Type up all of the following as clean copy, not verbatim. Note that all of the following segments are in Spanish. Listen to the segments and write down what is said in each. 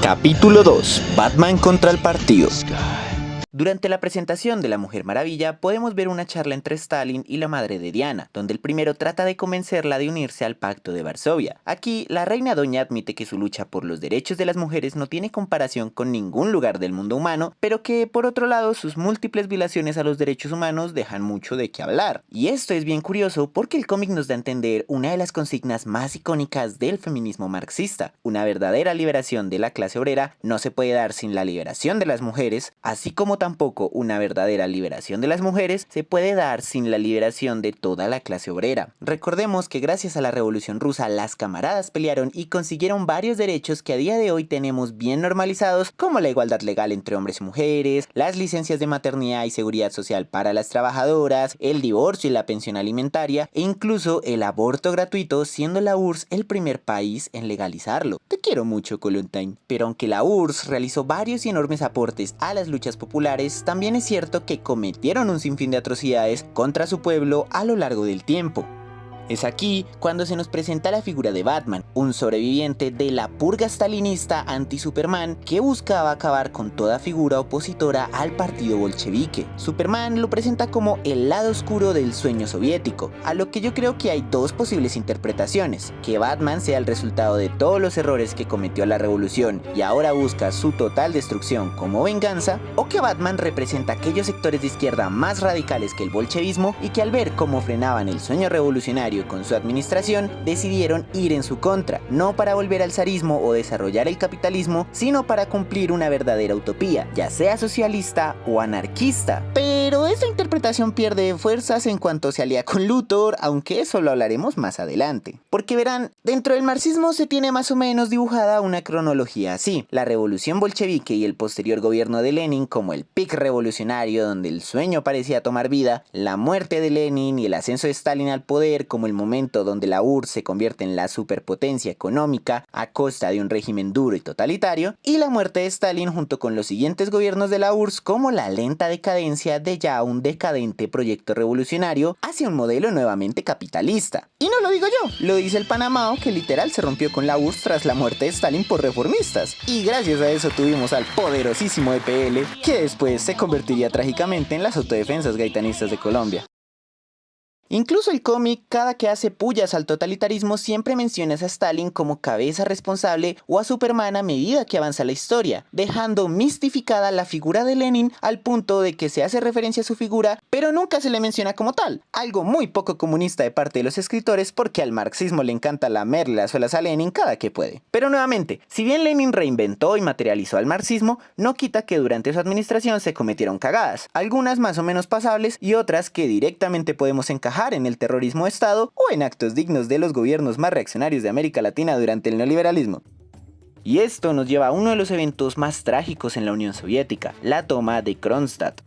Capítulo 2. Batman contra el partido. Durante la presentación de la Mujer Maravilla podemos ver una charla entre Stalin y la madre de Diana, donde el primero trata de convencerla de unirse al Pacto de Varsovia. Aquí, la reina doña admite que su lucha por los derechos de las mujeres no tiene comparación con ningún lugar del mundo humano, pero que, por otro lado, sus múltiples violaciones a los derechos humanos dejan mucho de qué hablar. Y esto es bien curioso porque el cómic nos da a entender una de las consignas más icónicas del feminismo marxista. Una verdadera liberación de la clase obrera no se puede dar sin la liberación de las mujeres, así como tampoco una verdadera liberación de las mujeres se puede dar sin la liberación de toda la clase obrera. Recordemos que gracias a la Revolución Rusa las camaradas pelearon y consiguieron varios derechos que a día de hoy tenemos bien normalizados, como la igualdad legal entre hombres y mujeres, las licencias de maternidad y seguridad social para las trabajadoras, el divorcio y la pensión alimentaria e incluso el aborto gratuito, siendo la URSS el primer país en legalizarlo. Te quiero mucho, Coluntine. Pero aunque la URSS realizó varios y enormes aportes a las luchas populares, también es cierto que cometieron un sinfín de atrocidades contra su pueblo a lo largo del tiempo. Es aquí cuando se nos presenta la figura de Batman, un sobreviviente de la purga stalinista anti-Superman que buscaba acabar con toda figura opositora al partido bolchevique. Superman lo presenta como el lado oscuro del sueño soviético, a lo que yo creo que hay dos posibles interpretaciones: que Batman sea el resultado de todos los errores que cometió la revolución y ahora busca su total destrucción como venganza, o que Batman representa aquellos sectores de izquierda más radicales que el bolchevismo y que al ver cómo frenaban el sueño revolucionario con su administración, decidieron ir en su contra, no para volver al zarismo o desarrollar el capitalismo, sino para cumplir una verdadera utopía, ya sea socialista o anarquista. Pero esta interpretación pierde fuerzas en cuanto se alía con Luthor, aunque eso lo hablaremos más adelante. Porque verán, dentro del marxismo se tiene más o menos dibujada una cronología así: la revolución bolchevique y el posterior gobierno de Lenin como el pic revolucionario donde el sueño parecía tomar vida, la muerte de Lenin y el ascenso de Stalin al poder como el momento donde la URSS se convierte en la superpotencia económica a costa de un régimen duro y totalitario, y la muerte de Stalin junto con los siguientes gobiernos de la URSS como la lenta decadencia de ya un decadente proyecto revolucionario hacia un modelo nuevamente capitalista. Y no lo digo yo, lo dice el Panamao, que literal se rompió con la URSS tras la muerte de Stalin por reformistas, y gracias a eso tuvimos al poderosísimo EPL, que después se convertiría trágicamente en las autodefensas gaitanistas de Colombia. Incluso el cómic, cada que hace pullas al totalitarismo, siempre menciona a Stalin como cabeza responsable o a Superman a medida que avanza la historia, dejando mistificada la figura de Lenin al punto de que se hace referencia a su figura, pero nunca se le menciona como tal, algo muy poco comunista de parte de los escritores porque al marxismo le encanta lamerle las suelas a Lenin cada que puede. Pero nuevamente, si bien Lenin reinventó y materializó al marxismo, no quita que durante su administración se cometieron cagadas, algunas más o menos pasables y otras que directamente podemos encajar en el terrorismo de Estado o en actos dignos de los gobiernos más reaccionarios de América Latina durante el neoliberalismo. Y esto nos lleva a uno de los eventos más trágicos en la Unión Soviética, la toma de Kronstadt.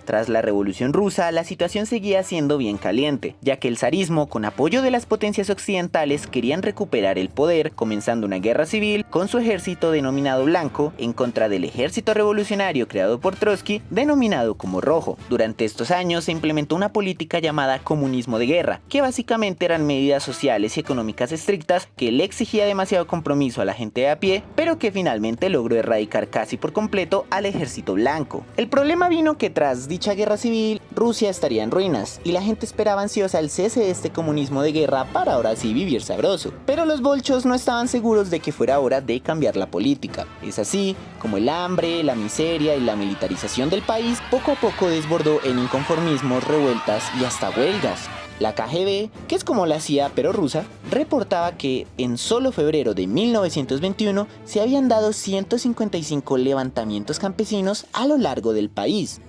Tras la Revolución Rusa, la situación seguía siendo bien caliente, ya que el zarismo, con apoyo de las potencias occidentales, querían recuperar el poder, comenzando una guerra civil con su ejército denominado Blanco en contra del ejército revolucionario creado por Trotsky, denominado como Rojo. Durante estos años se implementó una política llamada comunismo de guerra, que básicamente eran medidas sociales y económicas estrictas que le exigía demasiado compromiso a la gente de a pie, pero que finalmente logró erradicar casi por completo al ejército blanco. El problema vino que tras dicha guerra civil, Rusia estaría en ruinas y la gente esperaba ansiosa el cese de este comunismo de guerra para ahora sí vivir sabroso. Pero los bolchos no estaban seguros de que fuera hora de cambiar la política. Es así como el hambre, la miseria y la militarización del país poco a poco desbordó en inconformismos, revueltas y hasta huelgas. La KGB, que es como la CIA pero rusa, reportaba que en solo febrero de 1921 se habían dado 155 levantamientos campesinos a lo largo del país.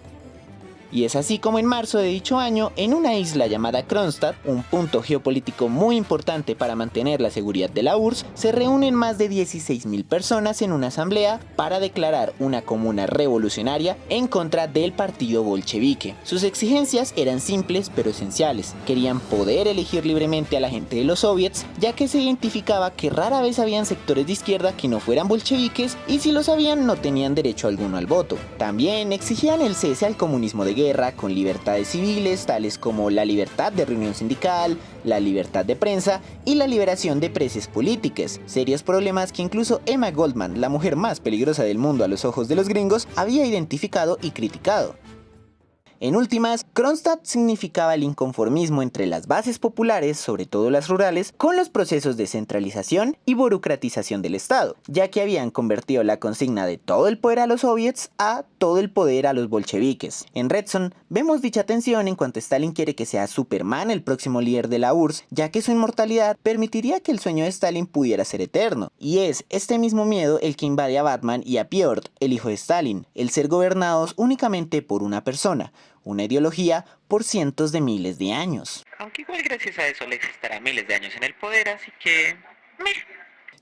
Y es así como en marzo de dicho año, en una isla llamada Kronstadt, un punto geopolítico muy importante para mantener la seguridad de la URSS, se reúnen más de 16.000 personas en una asamblea para declarar una comuna revolucionaria en contra del partido bolchevique. Sus exigencias eran simples pero esenciales. Querían poder elegir libremente a la gente de los soviets, ya que se identificaba que rara vez habían sectores de izquierda que no fueran bolcheviques y si lo sabían no tenían derecho alguno al voto. También exigían el cese al comunismo de guerra guerra con libertades civiles tales como la libertad de reunión sindical, la libertad de prensa y la liberación de presos políticos, serios problemas que incluso Emma Goldman, la mujer más peligrosa del mundo a los ojos de los gringos, había identificado y criticado. En últimas, Kronstadt significaba el inconformismo entre las bases populares, sobre todo las rurales, con los procesos de centralización y burocratización del Estado, ya que habían convertido la consigna de todo el poder a los soviets a todo el poder a los bolcheviques. En Red Son vemos dicha tensión en cuanto Stalin quiere que sea Superman el próximo líder de la URSS, ya que su inmortalidad permitiría que el sueño de Stalin pudiera ser eterno. Y es este mismo miedo el que invade a Batman y a Piotr, el hijo de Stalin, el ser gobernados únicamente por una persona, una ideología por cientos de miles de años. Aunque igual gracias a eso Lex estará miles de años en el poder, así que...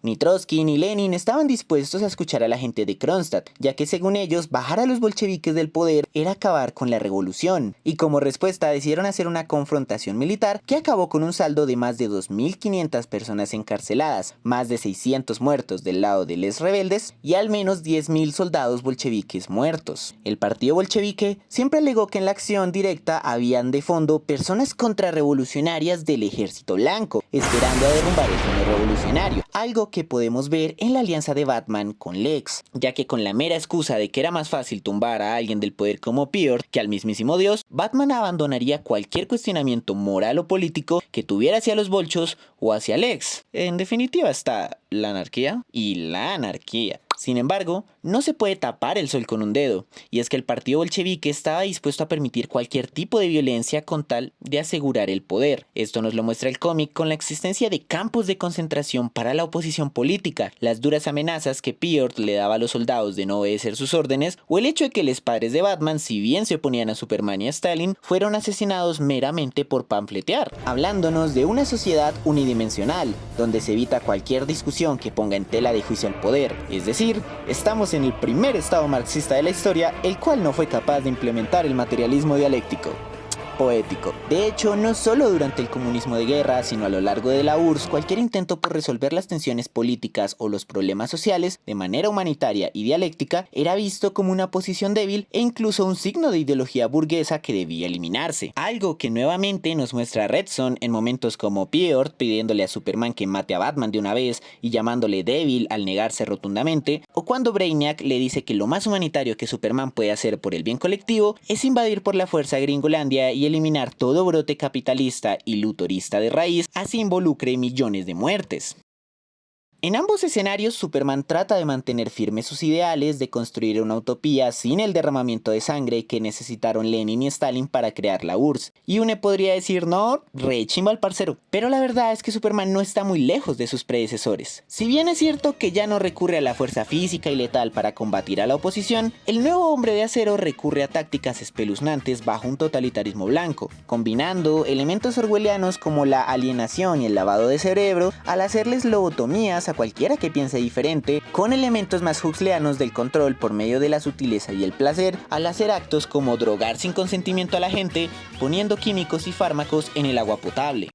Ni Trotsky ni Lenin estaban dispuestos a escuchar a la gente de Kronstadt, ya que según ellos, bajar a los bolcheviques del poder era acabar con la revolución, y como respuesta decidieron hacer una confrontación militar que acabó con un saldo de más de 2.500 personas encarceladas, más de 600 muertos del lado de los rebeldes y al menos 10.000 soldados bolcheviques muertos. El partido bolchevique siempre alegó que en la acción directa habían de fondo personas contrarrevolucionarias del ejército blanco, esperando a derrumbar el sueño revolucionario, algo que podemos ver en la alianza de Batman con Lex, ya que con la mera excusa de que era más fácil tumbar a alguien del poder como Piotr que al mismísimo Dios, Batman abandonaría cualquier cuestionamiento moral o político que tuviera hacia los bolchos o hacia Lex. En definitiva está la anarquía y la anarquía. Sin embargo, no se puede tapar el sol con un dedo, y es que el partido bolchevique estaba dispuesto a permitir cualquier tipo de violencia con tal de asegurar el poder. Esto nos lo muestra el cómic con la existencia de campos de concentración para la oposición política, las duras amenazas que Piotr le daba a los soldados de no obedecer sus órdenes, o el hecho de que los padres de Batman, si bien se oponían a Superman y a Stalin, fueron asesinados meramente por pamfletear, hablándonos de una sociedad unidimensional, donde se evita cualquier discusión que ponga en tela de juicio al poder, es decir, estamos en el primer estado marxista de la historia, el cual no fue capaz de implementar el materialismo dialéctico. Poético. De hecho, no solo durante el comunismo de guerra, sino a lo largo de la URSS, cualquier intento por resolver las tensiones políticas o los problemas sociales de manera humanitaria y dialéctica era visto como una posición débil e incluso un signo de ideología burguesa que debía eliminarse. Algo que nuevamente nos muestra Red Son en momentos como Piotr pidiéndole a Superman que mate a Batman de una vez y llamándole débil al negarse rotundamente, o cuando Brainiac le dice que lo más humanitario que Superman puede hacer por el bien colectivo es invadir por la fuerza Gringolandia y eliminar todo brote capitalista y luthorista de raíz, así involucre millones de muertes. En ambos escenarios, Superman trata de mantener firmes sus ideales de construir una utopía sin el derramamiento de sangre que necesitaron Lenin y Stalin para crear la URSS. Y uno podría decir, no, re chimba al parcero. Pero la verdad es que Superman no está muy lejos de sus predecesores. Si bien es cierto que ya no recurre a la fuerza física y letal para combatir a la oposición, el nuevo Hombre de Acero recurre a tácticas espeluznantes bajo un totalitarismo blanco, combinando elementos orwellianos como la alienación y el lavado de cerebro al hacerles lobotomías a cualquiera que piense diferente, con elementos más huxleyanos del control por medio de la sutileza y el placer, al hacer actos como drogar sin consentimiento a la gente, poniendo químicos y fármacos en el agua potable.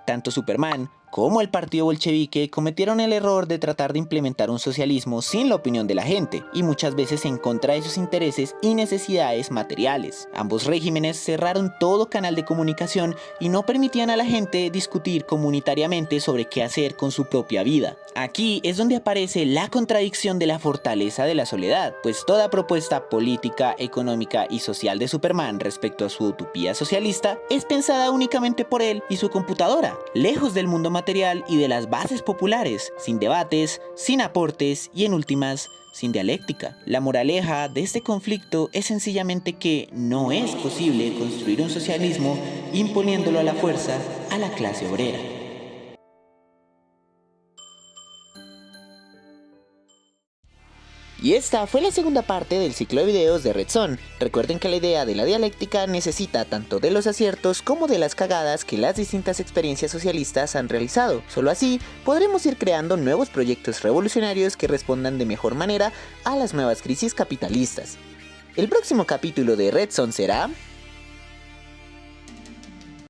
Tanto Superman como el partido bolchevique cometieron el error de tratar de implementar un socialismo sin la opinión de la gente, y muchas veces en contra de sus intereses y necesidades materiales. Ambos regímenes cerraron todo canal de comunicación y no permitían a la gente discutir comunitariamente sobre qué hacer con su propia vida. Aquí es donde aparece la contradicción de la fortaleza de la soledad, pues toda propuesta política, económica y social de Superman respecto a su utopía socialista es pensada únicamente por él y su computadora, lejos del mundo material y de las bases populares, sin debates, sin aportes y en últimas, sin dialéctica. La moraleja de este conflicto es sencillamente que no es posible construir un socialismo imponiéndolo a la fuerza a la clase obrera. Y esta fue la segunda parte del ciclo de videos de Red Son. Recuerden que la idea de la dialéctica necesita tanto de los aciertos como de las cagadas que las distintas experiencias socialistas han realizado. Solo así podremos ir creando nuevos proyectos revolucionarios que respondan de mejor manera a las nuevas crisis capitalistas. El próximo capítulo de Red Son será...